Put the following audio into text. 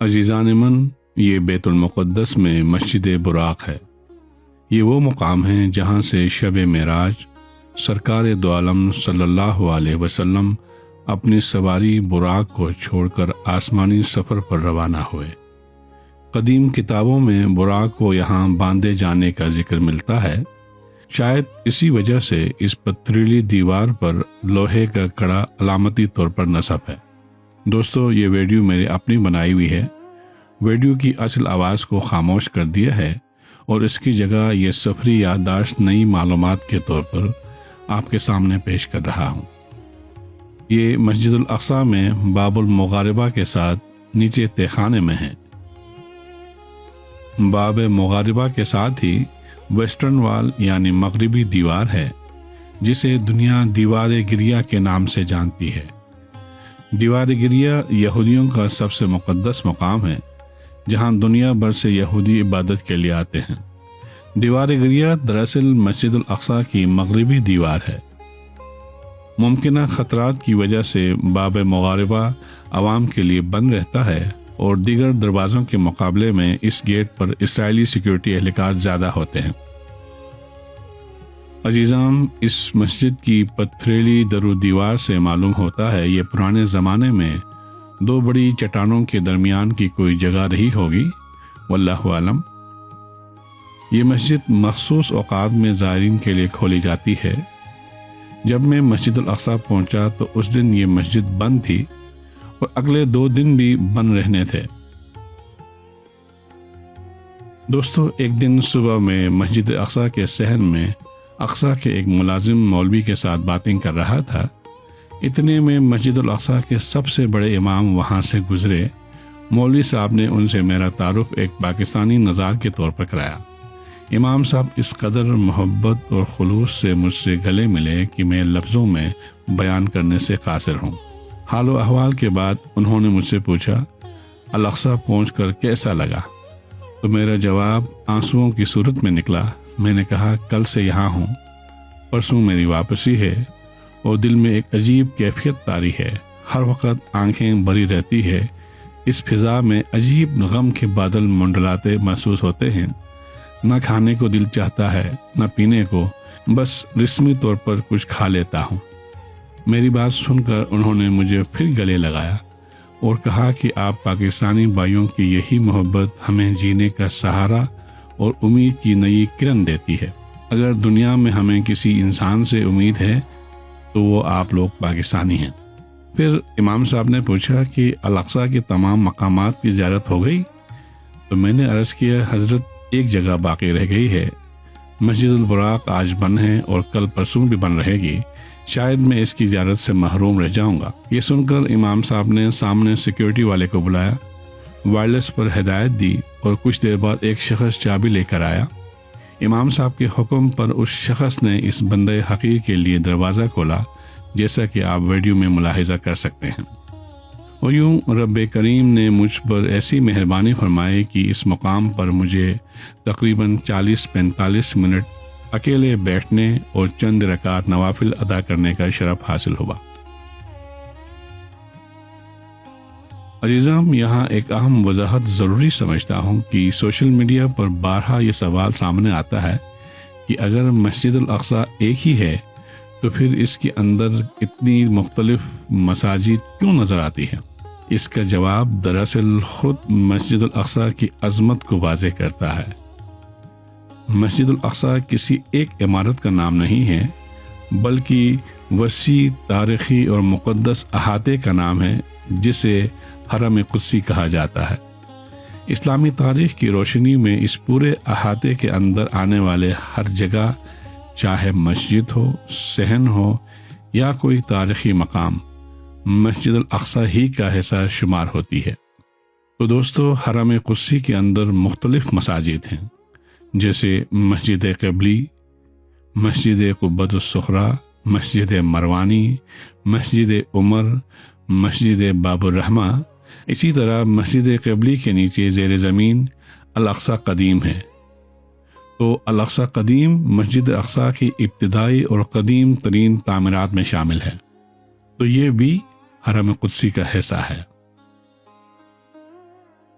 عزیزان من، یہ بیت المقدس میں مسجد براق ہے۔ یہ وہ مقام ہے جہاں سے شب معراج سرکار دو عالم صلی اللہ علیہ وسلم اپنی سواری براق کو چھوڑ کر آسمانی سفر پر روانہ ہوئے۔ قدیم کتابوں میں براق کو یہاں باندھے جانے کا ذکر ملتا ہے۔ شاید اسی وجہ سے اس پتھریلی دیوار پر لوہے کا کڑا علامتی طور پر نصب ہے۔ دوستو، یہ ویڈیو میری اپنی بنائی ہوئی ہے۔ ویڈیو کی اصل آواز کو خاموش کر دیا ہے اور اس کی جگہ یہ سفری یادداشت نئی معلومات کے طور پر آپ کے سامنے پیش کر رہا ہوں۔ یہ مسجد الاقصی میں باب المغاربہ کے ساتھ نیچے تہخانے میں ہے۔ باب مغاربہ کے ساتھ ہی ویسٹرن وال یعنی مغربی دیوار ہے، جسے دنیا دیوار گریہ کے نام سے جانتی ہے۔ دیوار گریہ یہودیوں کا سب سے مقدس مقام ہے، جہاں دنیا بھر سے یہودی عبادت کے لیے آتے ہیں۔ دیوار گریہ دراصل مسجد الاقصی کی مغربی دیوار ہے۔ ممکنہ خطرات کی وجہ سے باب مغاربہ عوام کے لیے بند رہتا ہے اور دیگر دروازوں کے مقابلے میں اس گیٹ پر اسرائیلی سیکیورٹی اہلکار زیادہ ہوتے ہیں۔ عزیزان، اس مسجد کی پتھریلی در و دیوار سے معلوم ہوتا ہے یہ پرانے زمانے میں دو بڑی چٹانوں کے درمیان کی کوئی جگہ رہی ہوگی، واللہ عالم۔ یہ مسجد مخصوص اوقات میں زائرین کے لیے کھولی جاتی ہے۔ جب میں مسجد الاقصی پہنچا تو اس دن یہ مسجد بند تھی اور اگلے 2 دن بھی بند رہنے تھے۔ دوستو، ایک دن صبح میں مسجد اقصی کے صحن میں اقصی کے ایک ملازم مولوی کے ساتھ باتیں کر رہا تھا۔ اتنے میں مسجد الاقصی کے سب سے بڑے امام وہاں سے گزرے۔ مولوی صاحب نے ان سے میرا تعارف ایک پاکستانی نژاد کے طور پر کرایا۔ امام صاحب اس قدر محبت اور خلوص سے مجھ سے گلے ملے کہ میں لفظوں میں بیان کرنے سے قاصر ہوں۔ حال و احوال کے بعد انہوں نے مجھ سے پوچھا، الاقصی پہنچ کر کیسا لگا؟ تو میرا جواب آنسوؤں کی صورت میں نکلا۔ میں نے کہا، کل سے یہاں ہوں، پرسوں میری واپسی ہے اور دل میں ایک عجیب کیفیت طاری ہے۔ ہر وقت آنکھیں بھری رہتی ہے۔ اس فضا میں عجیب غم کے بادل منڈلاتے محسوس ہوتے ہیں۔ نہ کھانے کو دل چاہتا ہے، نہ پینے کو، بس رسمی طور پر کچھ کھا لیتا ہوں۔ میری بات سن کر انہوں نے مجھے پھر گلے لگایا اور کہا کہ آپ پاکستانی بھائیوں کی یہی محبت ہمیں جینے کا سہارا اور امید کی نئی کرن دیتی ہے۔ اگر دنیا میں ہمیں کسی انسان سے امید ہے تو وہ آپ لوگ پاکستانی ہیں۔ پھر امام صاحب نے پوچھا کہ الاقصی کے تمام مقامات کی زیارت ہو گئی؟ تو میں نے عرض کیا، حضرت ایک جگہ باقی رہ گئی ہے۔ مسجد البراق آج بند ہے اور کل پرسوں بھی بند رہے گی۔ شاید میں اس کی زیارت سے محروم رہ جاؤں گا۔ یہ سن کر امام صاحب نے سامنے سیکیورٹی والے کو بلایا، وائرلیس پر ہدایت دی اور کچھ دیر بعد ایک شخص چابی لے کر آیا۔ امام صاحب کے حکم پر اس شخص نے اس بندے حقیر کے لیے دروازہ کھولا، جیسا کہ آپ ویڈیو میں ملاحظہ کر سکتے ہیں۔ اور یوں رب کریم نے مجھ پر ایسی مہربانی فرمائی کہ اس مقام پر مجھے تقریباً 40-45 منٹ اکیلے بیٹھنے اور چند رکعات نوافل ادا کرنے کا شرف حاصل ہوا۔ عزیزام، یہاں ایک اہم وضاحت ضروری سمجھتا ہوں کہ سوشل میڈیا پر بارہا یہ سوال سامنے آتا ہے کہ اگر مسجد الاقصی ایک ہی ہے تو پھر اس کے اندر اتنی مختلف مساجد کیوں نظر آتی ہیں؟ اس کا جواب دراصل خود مسجد الاقصی کی عظمت کو واضح کرتا ہے۔ مسجد الاقصی کسی ایک عمارت کا نام نہیں ہے، بلکہ وسیع تاریخی اور مقدس احاطے کا نام ہے، جسے حرم قدسی کہا جاتا ہے۔ اسلامی تاریخ کی روشنی میں اس پورے احاطے کے اندر آنے والے ہر جگہ، چاہے مسجد ہو، صحن ہو یا کوئی تاریخی مقام، مسجد الاقصی ہی کا حصہ شمار ہوتی ہے۔ تو دوستو، حرم قدسی کے اندر مختلف مساجد ہیں، جیسے مسجد قبلی، مسجد قبۃ الصخرہ، مسجد مروانی، مسجد عمر، مسجد باب الرحمہ۔ اسی طرح مسجد قبلی کے نیچے زیر زمین الاقصی قدیم ہے۔ تو الاقصی قدیم مسجد اقصی کی ابتدائی اور قدیم ترین تعمیرات میں شامل ہے، تو یہ بھی حرم قدسی کا حصہ ہے۔